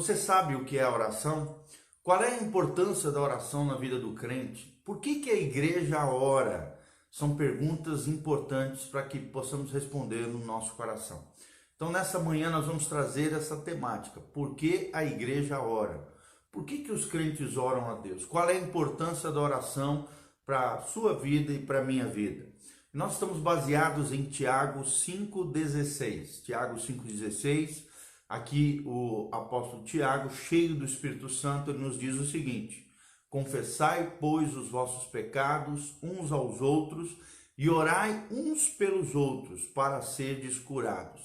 Você sabe o que é a oração? Qual é a importância da oração na vida do crente? Por que a igreja ora? São perguntas importantes para que possamos responder no nosso coração. Então, nessa manhã nós vamos trazer essa temática. Por que a igreja ora? Por que os crentes oram a Deus? Qual é a importância da oração para a sua vida e para a minha vida? Nós estamos baseados em Tiago 5,16. Tiago 5,16. Aqui o apóstolo Tiago, cheio do Espírito Santo, ele nos diz o seguinte: confessai, pois, os vossos pecados uns aos outros e orai uns pelos outros para serdes curados.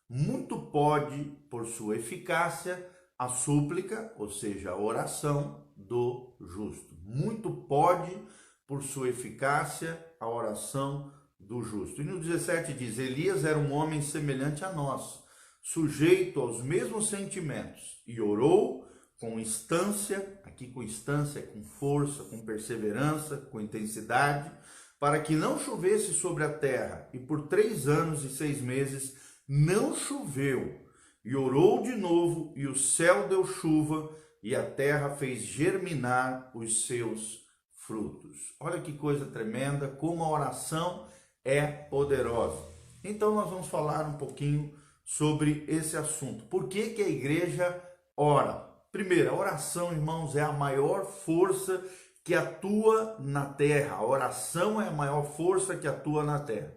Muito pode, por sua eficácia, a súplica, ou seja, a oração do justo. Muito pode, por sua eficácia, a oração do justo. E no 17 diz: Elias era um homem semelhante a nós, sujeito aos mesmos sentimentos, e orou com instância, aqui com instância, com força, com perseverança, com intensidade, para que não chovesse sobre a terra, e por 3 anos e 6 meses não choveu. E orou de novo, e o céu deu chuva, e a terra fez germinar os seus frutos. Olha que coisa tremenda, como a oração é poderosa. Então nós vamos falar um pouquinho sobre esse assunto. Por que a igreja ora? Primeiro, a oração, irmãos, é a maior força que atua na terra. A oração é a maior força que atua na terra.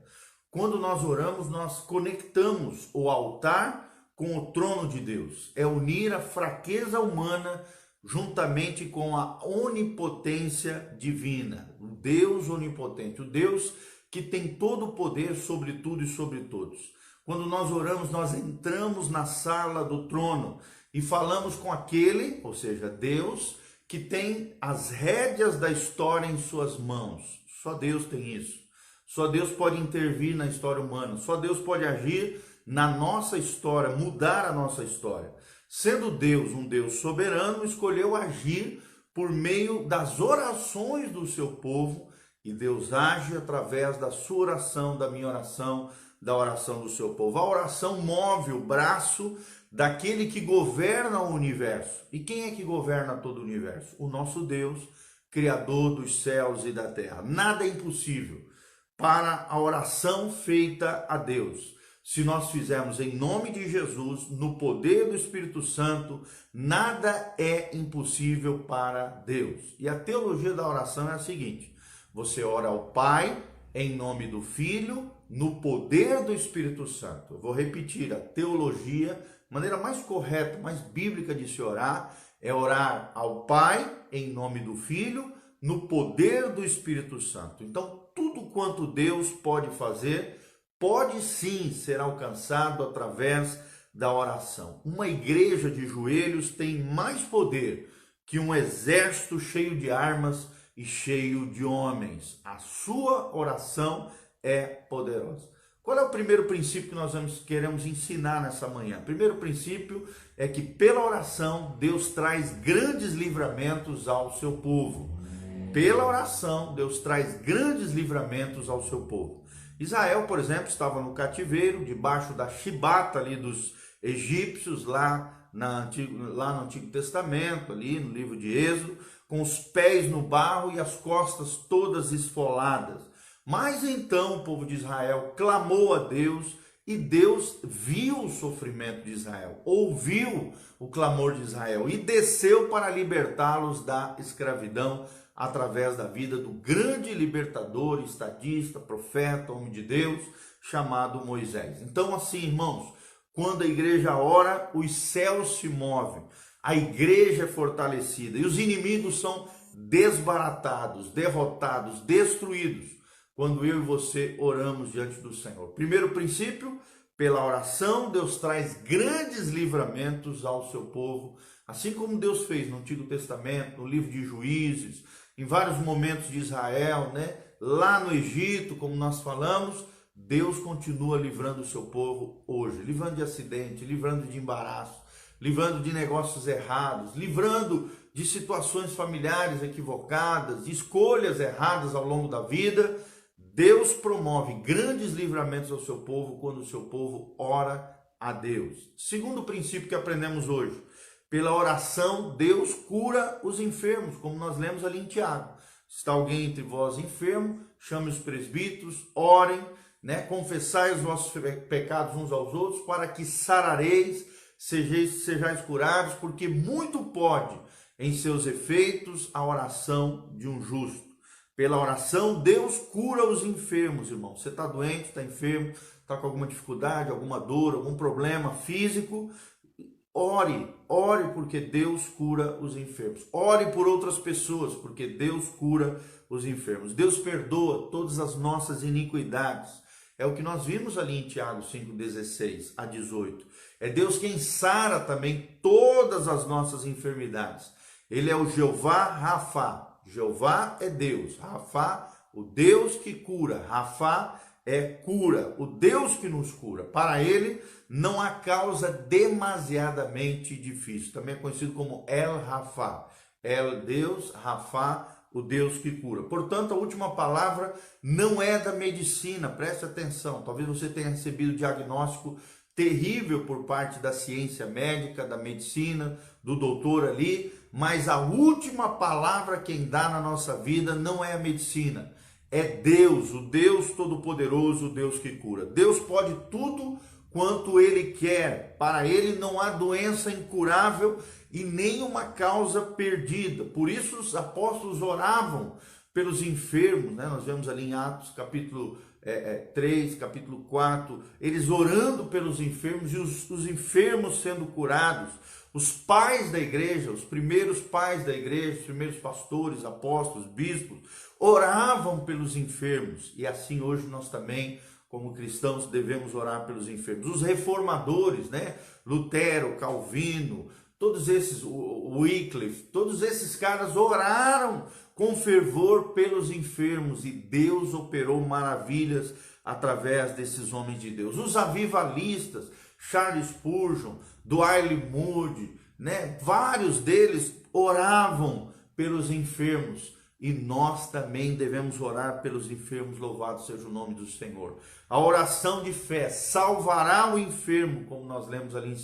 Quando nós oramos, nós conectamos o altar com o trono de Deus. É unir a fraqueza humana juntamente com a onipotência divina. O Deus onipotente, o Deus que tem todo o poder sobre tudo e sobre todos. Quando nós oramos, nós entramos na sala do trono e falamos com aquele, ou seja, Deus, que tem as rédeas da história em suas mãos. Só Deus tem isso. Só Deus pode intervir na história humana. Só Deus pode agir na nossa história, mudar a nossa história. Sendo Deus um Deus soberano, escolheu agir por meio das orações do seu povo, e Deus age através da sua oração, da minha oração, da oração do seu povo. A oração move o braço daquele que governa o universo. E quem é que governa todo o universo? O nosso Deus, Criador dos céus e da terra. Nada é impossível para a oração feita a Deus. Se nós fizermos em nome de Jesus, no poder do Espírito Santo, nada é impossível para Deus. E a teologia da oração é a seguinte: você ora ao Pai em nome do Filho, no poder do Espírito Santo. Eu vou repetir, a teologia, a maneira mais correta, mais bíblica de se orar, é orar ao Pai em nome do Filho, no poder do Espírito Santo. Então, tudo quanto Deus pode fazer, pode sim ser alcançado através da oração. Uma igreja de joelhos tem mais poder que um exército cheio de armas e cheio de homens. A sua oração é poderosa. Qual é o primeiro princípio que nós queremos ensinar nessa manhã? O primeiro princípio é que pela oração Deus traz grandes livramentos ao seu povo. Pela oração Deus traz grandes livramentos ao seu povo. Israel, por exemplo, estava no cativeiro, debaixo da chibata ali dos egípcios, lá no Antigo Testamento, ali no livro de Êxodo, com os pés no barro e as costas todas esfoladas. Mas então o povo de Israel clamou a Deus, e Deus viu o sofrimento de Israel, ouviu o clamor de Israel e desceu para libertá-los da escravidão através da vida do grande libertador, estadista, profeta, homem de Deus, chamado Moisés. Então, assim, irmãos, quando a igreja ora, os céus se movem, a igreja é fortalecida e os inimigos são desbaratados, derrotados, destruídos, quando eu e você oramos diante do Senhor. Primeiro princípio: pela oração Deus traz grandes livramentos ao seu povo, assim como Deus fez no Antigo Testamento, no livro de Juízes, em vários momentos de Israel, lá no Egito, como nós falamos. Deus continua livrando o seu povo hoje, livrando de acidente, livrando de embaraço, livrando de negócios errados, livrando de situações familiares equivocadas, de escolhas erradas ao longo da vida. Deus promove grandes livramentos ao seu povo quando o seu povo ora a Deus. Segundo princípio que aprendemos hoje: Pela oração, Deus cura os enfermos, como nós lemos ali em Tiago. Se está alguém entre vós enfermo, chame os presbíteros, orem, confessai os vossos pecados uns aos outros, para que sarareis, sejais curados, porque muito pode em seus efeitos a oração de um justo. Pela oração, Deus cura os enfermos, irmão. Você está doente, está enfermo, está com alguma dificuldade, alguma dor, algum problema físico, ore porque Deus cura os enfermos. Ore por outras pessoas, porque Deus cura os enfermos. Deus perdoa todas as nossas iniquidades. É o que nós vimos ali em Tiago 5:16 a 18. É Deus quem sara também todas as nossas enfermidades. Ele é o Jeová Rafá. Jeová é Deus. Rafá, o Deus que cura. Rafá é cura, o Deus que nos cura. Para ele não há causa demasiadamente difícil. Também é conhecido como El Rafá. El Deus, Rafá, o Deus que cura. Portanto, a última palavra não é da medicina. Preste atenção. Talvez você tenha recebido diagnóstico terrível por parte da ciência médica, da medicina, do doutor ali, mas a última palavra quem dá na nossa vida não é a medicina, é Deus, o Deus Todo-Poderoso, o Deus que cura. Deus pode tudo quanto Ele quer, para Ele não há doença incurável e nenhuma causa perdida. Por isso os apóstolos oravam pelos enfermos, nós vemos ali em Atos capítulo 3, capítulo 4, eles orando pelos enfermos e os enfermos sendo curados. Os pais da igreja, os primeiros pais da igreja, os primeiros pastores, apóstolos, bispos, oravam pelos enfermos. E assim hoje nós também, como cristãos, devemos orar pelos enfermos. Os reformadores, Lutero, Calvino, todos esses, Wycliffe, todos esses caras oraram com fervor pelos enfermos e Deus operou maravilhas através desses homens de Deus. Os avivalistas, Charles Spurgeon, Dwight Moody, vários deles oravam pelos enfermos e nós também devemos orar pelos enfermos, louvado seja o nome do Senhor. A oração de fé salvará o enfermo, como nós lemos ali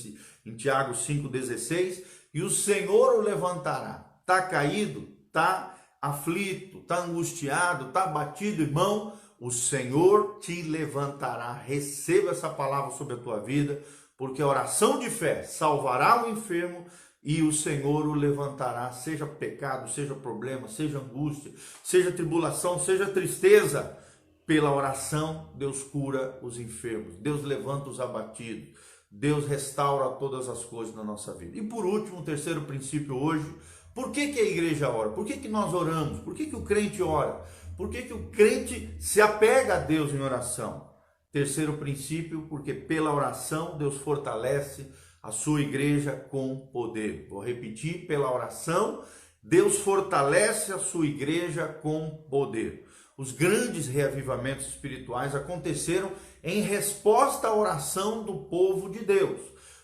em Tiago 5,16, e o Senhor o levantará. Está caído? Está aflito? Está angustiado? Está abatido, irmão? O Senhor te levantará. Receba essa palavra sobre a tua vida, porque a oração de fé salvará o enfermo e o Senhor o levantará, seja pecado, seja problema, seja angústia, seja tribulação, seja tristeza. Pela oração, Deus cura os enfermos, Deus levanta os abatidos, Deus restaura todas as coisas na nossa vida. E por último, o terceiro princípio hoje, por que a igreja ora? Por que nós oramos? Por que o crente ora? Por que o crente se apega a Deus em oração? Terceiro princípio, porque pela oração Deus fortalece a sua igreja com poder. Vou repetir, pela oração Deus fortalece a sua igreja com poder. Os grandes reavivamentos espirituais aconteceram em resposta à oração do povo de Deus.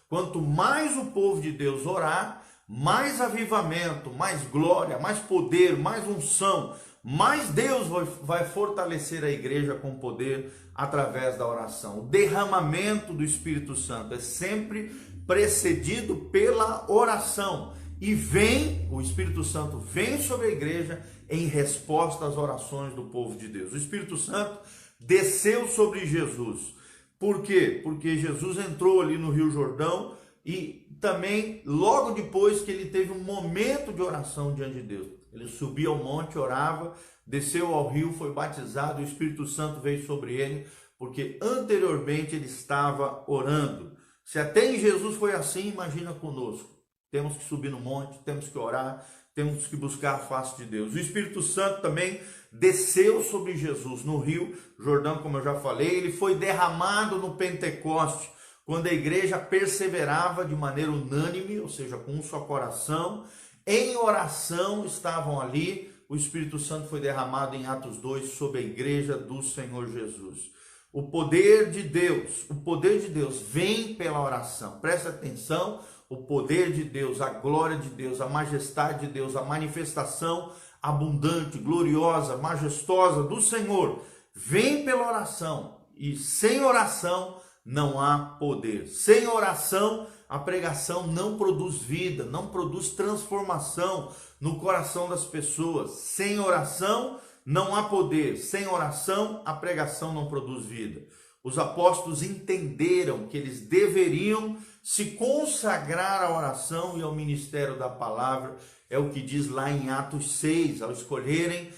Quanto mais o povo de Deus orar, mais avivamento, mais glória, mais poder, mais unção, mais Deus vai fortalecer a igreja com poder através da oração. O derramamento do Espírito Santo é sempre precedido pela oração. E o Espírito Santo vem sobre a igreja em resposta às orações do povo de Deus. O Espírito Santo desceu sobre Jesus. Por quê? Porque Jesus entrou ali no Rio Jordão e também logo depois que ele teve um momento de oração diante de Deus. Ele subia ao monte, orava, desceu ao rio, foi batizado, o Espírito Santo veio sobre ele, porque anteriormente ele estava orando. Se até em Jesus foi assim, imagina conosco. Temos que subir no monte, temos que orar, temos que buscar a face de Deus. O Espírito Santo também desceu sobre Jesus no Rio Jordão, como eu já falei. Ele foi derramado no Pentecoste, quando a igreja perseverava de maneira unânime, ou seja, com um só coração. Em oração estavam ali. O Espírito Santo foi derramado em Atos 2 sobre a igreja do Senhor Jesus. O poder de Deus vem pela oração. Presta atenção. O poder de Deus, a glória de Deus, a majestade de Deus, a manifestação abundante, gloriosa, majestosa do Senhor, vem pela oração. E sem oração não há poder. Sem oração, a pregação não produz vida, não produz transformação no coração das pessoas. Sem oração, não há poder. Sem oração, a pregação não produz vida. Os apóstolos entenderam que eles deveriam se consagrar à oração e ao ministério da palavra. É o que diz lá em Atos 6, ao escolherem,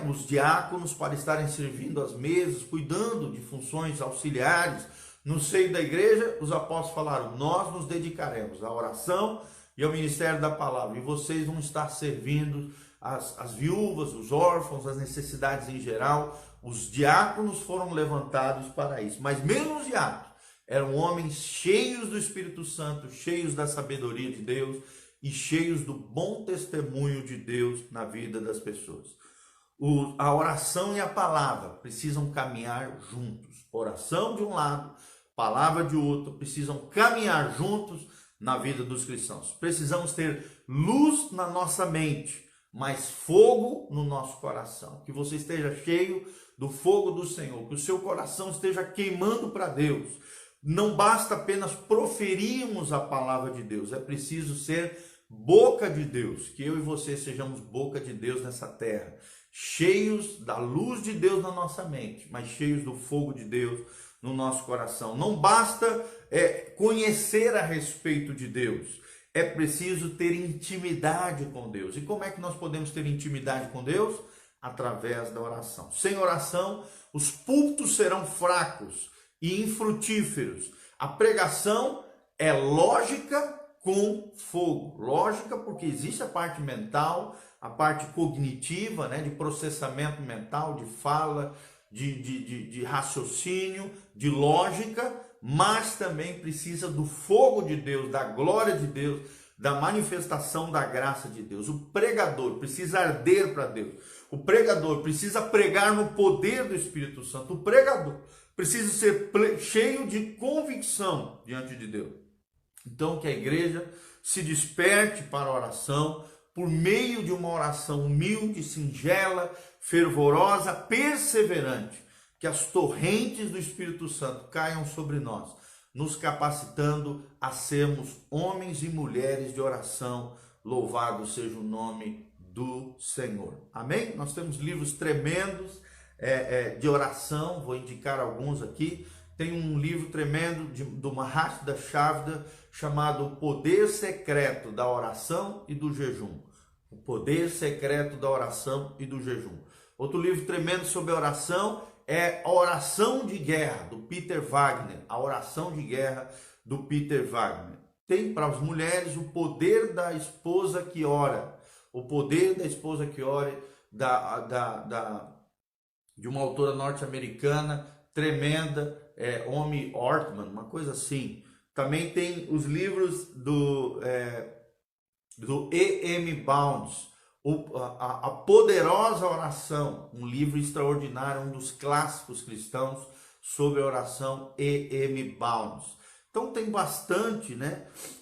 os diáconos para estarem servindo às mesas, cuidando de funções auxiliares no seio da igreja. Os apóstolos falaram: nós nos dedicaremos à oração e ao ministério da palavra, e vocês vão estar servindo as viúvas, os órfãos, as necessidades em geral. Os diáconos foram levantados para isso, mas mesmo os diáconos eram homens cheios do Espírito Santo, cheios da sabedoria de Deus e cheios do bom testemunho de Deus na vida das pessoas. A oração e a palavra precisam caminhar juntos. Oração de um lado, palavra de outro, precisam caminhar juntos na vida dos cristãos. Precisamos ter luz na nossa mente, mas fogo no nosso coração. Que você esteja cheio do fogo do Senhor, que o seu coração esteja queimando para Deus. Não basta apenas proferirmos a palavra de Deus, é preciso ser boca de Deus. Que eu e você sejamos boca de Deus nessa terra, cheios da luz de Deus na nossa mente, mas cheios do fogo de Deus no nosso coração. Não basta conhecer a respeito de Deus, é preciso ter intimidade com Deus. E como é que nós podemos ter intimidade com Deus? Através da oração. Sem oração, os púlpitos serão fracos e infrutíferos. A pregação é lógica com fogo. Lógica porque existe a parte mental, a parte cognitiva, de processamento mental, de fala, de raciocínio, de lógica, mas também precisa do fogo de Deus, da glória de Deus, da manifestação da graça de Deus. O pregador precisa arder para Deus. O pregador precisa pregar no poder do Espírito Santo. O pregador precisa ser cheio de convicção diante de Deus. Então, que a igreja se desperte para a oração por meio de uma oração humilde, singela, fervorosa, perseverante. Que as torrentes do Espírito Santo caiam sobre nós, nos capacitando a sermos homens e mulheres de oração. Louvado seja o nome do Senhor. Amém? Nós temos livros tremendos de oração, vou indicar alguns aqui. Tem um livro tremendo do Mahatma Chavda chamado O Poder Secreto da Oração e do Jejum. O Poder Secreto da Oração e do Jejum. Outro livro tremendo sobre oração é A Oração de Guerra, do Peter Wagner. A Oração de Guerra, do Peter Wagner. Tem para as mulheres O Poder da Esposa que Ora. O Poder da Esposa que Ora, de uma autora norte-americana tremenda, Omi Ortman, uma coisa assim. Também tem os livros do E.M. Bounds, a Poderosa Oração, um livro extraordinário, um dos clássicos cristãos sobre a oração, E.M. Bounds. Então tem bastante,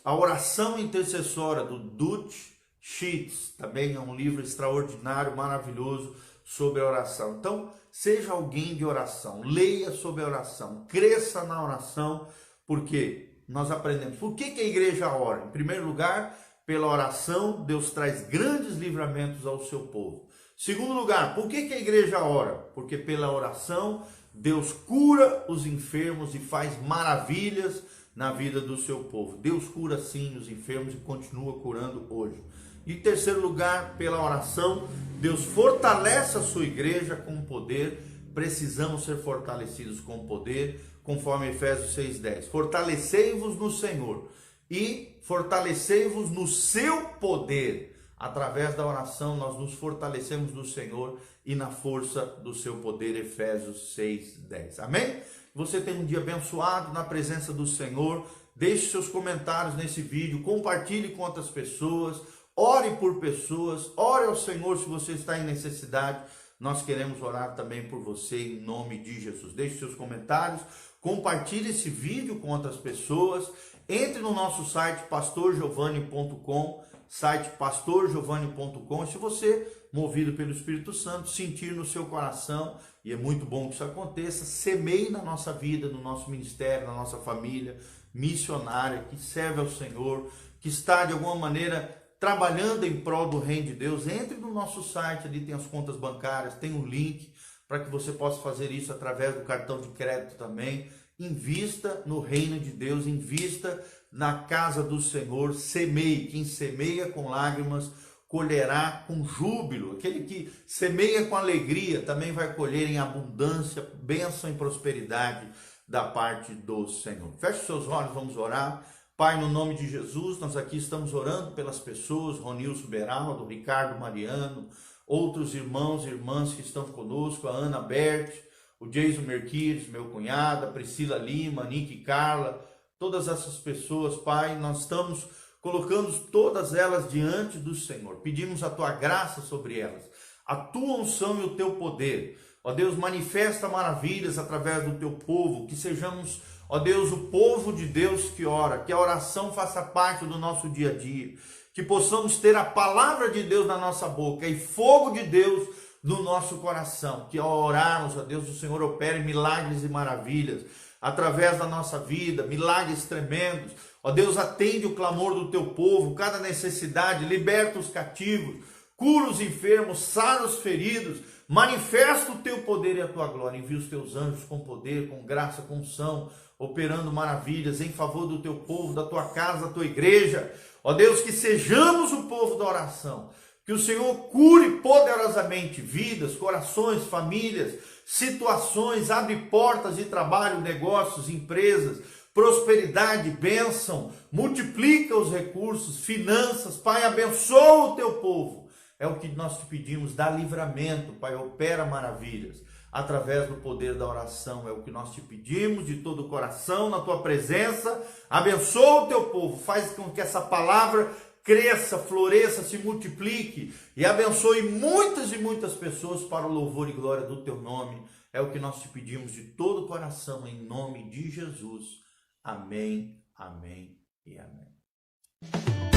A Oração Intercessória, do Dutch Sheets, também é um livro extraordinário, maravilhoso sobre a oração. Então, seja alguém de oração, leia sobre a oração, cresça na oração, porque nós aprendemos. Por que a igreja ora? Em primeiro lugar, pela oração, Deus traz grandes livramentos ao seu povo. Segundo lugar, por que a igreja ora? Porque pela oração, Deus cura os enfermos e faz maravilhas na vida do seu povo. Deus cura sim os enfermos e continua curando hoje. E em terceiro lugar, pela oração, Deus fortalece a sua igreja com poder. Precisamos ser fortalecidos com poder, conforme Efésios 6,10. Fortalecei-vos no Senhor e fortalecei-vos no seu poder. Através da oração, nós nos fortalecemos no Senhor e na força do seu poder. Efésios 6,10. Amém? Você tem um dia abençoado na presença do Senhor. Deixe seus comentários nesse vídeo, compartilhe com outras pessoas. Ore por pessoas, ore ao Senhor se você está em necessidade. Nós queremos orar também por você em nome de Jesus. Deixe seus comentários, compartilhe esse vídeo com outras pessoas. Entre no nosso site pastorgiovanni.com site pastorgiovanni.com. Se você, movido pelo Espírito Santo, sentir no seu coração, e é muito bom que isso aconteça, semeie na nossa vida, no nosso ministério, na nossa família missionária, que serve ao Senhor, que está de alguma maneira trabalhando em prol do reino de Deus. Entre no nosso site, ali tem as contas bancárias, tem um link para que você possa fazer isso através do cartão de crédito também. Invista no reino de Deus, invista na casa do Senhor, semeie. Quem semeia com lágrimas, colherá com júbilo. Aquele que semeia com alegria também vai colher em abundância, bênção e prosperidade da parte do Senhor. Feche seus olhos, vamos orar. Pai, no nome de Jesus, nós aqui estamos orando pelas pessoas, Ronilson Beraldo, Ricardo Mariano, outros irmãos e irmãs que estão conosco, a Ana Bert, o Jason Merquires, meu cunhado, a Priscila Lima, a Nick Carla, todas essas pessoas, Pai, nós estamos colocando todas elas diante do Senhor. Pedimos a Tua graça sobre elas, a Tua unção e o Teu poder. Ó Deus, manifesta maravilhas através do Teu povo, que sejamos, ó Deus, o povo de Deus que ora, que a oração faça parte do nosso dia a dia, que possamos ter a palavra de Deus na nossa boca e fogo de Deus no nosso coração, que ao orarmos, ó Deus, o Senhor opere milagres e maravilhas através da nossa vida, milagres tremendos. Ó Deus, atende o clamor do Teu povo, cada necessidade, liberta os cativos, cura os enfermos, sara os feridos, manifesta o Teu poder e a Tua glória. Envia os Teus anjos com poder, com graça, com unção, operando maravilhas em favor do Teu povo, da Tua casa, da Tua igreja. Ó Deus, que sejamos o povo da oração, que o Senhor cure poderosamente vidas, corações, famílias, situações, abre portas de trabalho, negócios, empresas, prosperidade, bênção, multiplica os recursos, finanças. Pai, abençoa o Teu povo. É o que nós te pedimos, dá livramento, Pai, opera maravilhas através do poder da oração. É o que nós te pedimos de todo o coração, na Tua presença. Abençoa o Teu povo, faz com que essa palavra cresça, floresça, se multiplique e abençoe muitas e muitas pessoas para o louvor e glória do Teu nome. É o que nós te pedimos de todo o coração, em nome de Jesus. Amém, amém e amém.